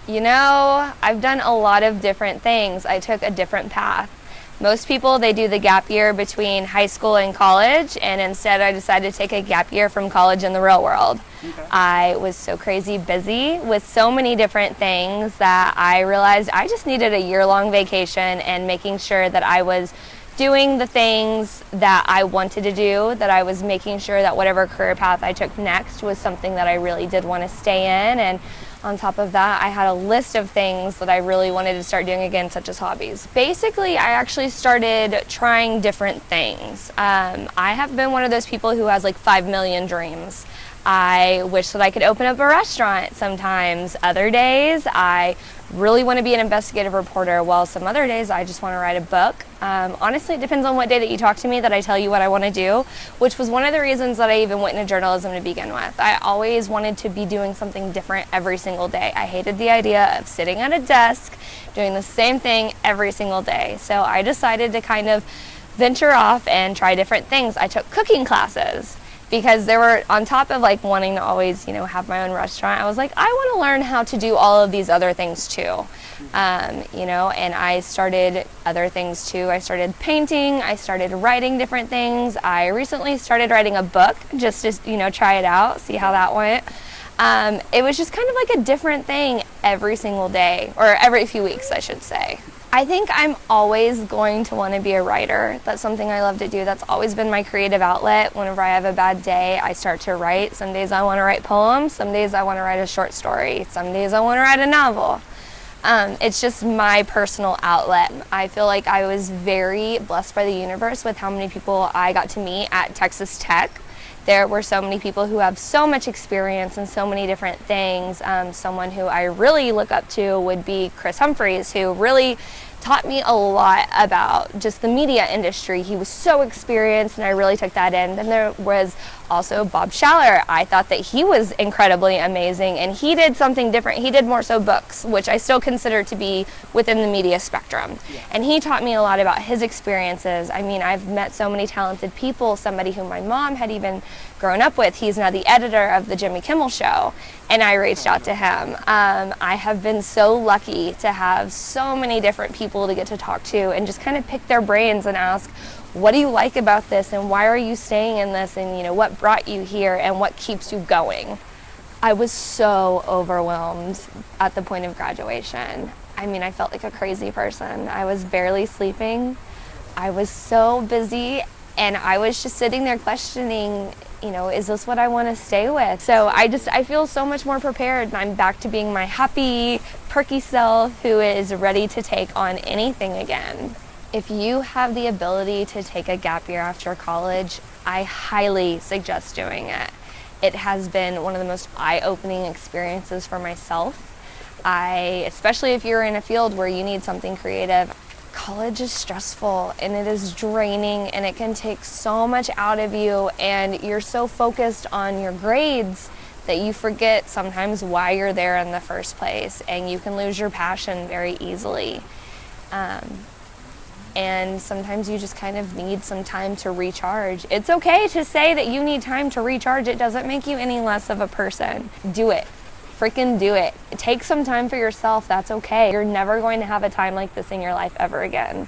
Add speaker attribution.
Speaker 1: You know, I've done a lot of different things. I took a different path. Most people, they do the gap year between high school and college, and instead I decided to take a gap year from college in the real world.
Speaker 2: Okay.
Speaker 1: I was so crazy busy with so many different things that I realized I just needed a year-long vacation and making sure that I was doing the things that I wanted to do, that I was making sure that whatever career path I took next was something that I really did want to stay in. And on top of that, I had a list of things that I really wanted to start doing again, such as hobbies. Basically, I actually started trying different things. I have been one of those people who has like 5 million dreams. I wish that I could open up a restaurant sometimes. Other days, I really want to be an investigative reporter, while some other days I just want to write a book. Honestly, it depends on what day that you talk to me that I tell you what I want to do, which was one of the reasons that I even went into journalism to begin with. I always wanted to be doing something different every single day. I hated the idea of sitting at a desk doing the same thing every single day. So I decided to kind of venture off and try different things. I took cooking classes, because there were, on top of like wanting to always, have my own restaurant, I was like, I want to learn how to do all of these other things too. And I started other things too. I started painting, I started writing different things. I recently started writing a book just to, try it out, see how that went. It was just kind of like a different thing every single day, or every few weeks, I should say. I think I'm always going to want to be a writer. That's something I love to do. That's always been my creative outlet. Whenever I have a bad day, I start to write. Some days I want to write poems. Some days I want to write a short story. Some days I want to write a novel. It's just my personal outlet. I feel like I was very blessed by the universe with how many people I got to meet at Texas Tech. There were so many people who have so much experience in so many different things. Someone who I really look up to would be Chris Humphreys, who really taught me a lot about just the media industry. He was so experienced, and I really took that in. Then there was also Bob Schaller. I thought that he was incredibly amazing, and he did something different. He did more so books, which I still consider to be within the media spectrum.
Speaker 2: Yeah.
Speaker 1: And he taught me a lot about his experiences. I mean, I've met so many talented people, somebody who my mom had even grown up with. He's now the editor of the Jimmy Kimmel Show, and I reached out to him. I have been so lucky to have so many different people to get to talk to and just kind of pick their brains and ask, what do you like about this, and why are you staying in this, and what brought you here, and what keeps you going? I was so overwhelmed at the point of graduation. I mean, I felt like a crazy person. I was barely sleeping. I was so busy, and I was just sitting there questioning, is this what I want to stay with? So I feel so much more prepared, and I'm back to being my happy, perky self who is ready to take on anything again. If you have the ability to take a gap year after college, I highly suggest doing it. It has been one of the most eye-opening experiences for myself. Especially if you're in a field where you need something creative, college is stressful and it is draining, and it can take so much out of you, and you're so focused on your grades that you forget sometimes why you're there in the first place, and you can lose your passion very easily. And sometimes you just kind of need some time to recharge. It's okay to say that you need time to recharge. It doesn't make you any less of a person. Do it. Freaking do it. Take some time for yourself. That's okay. You're never going to have a time like this in your life ever again.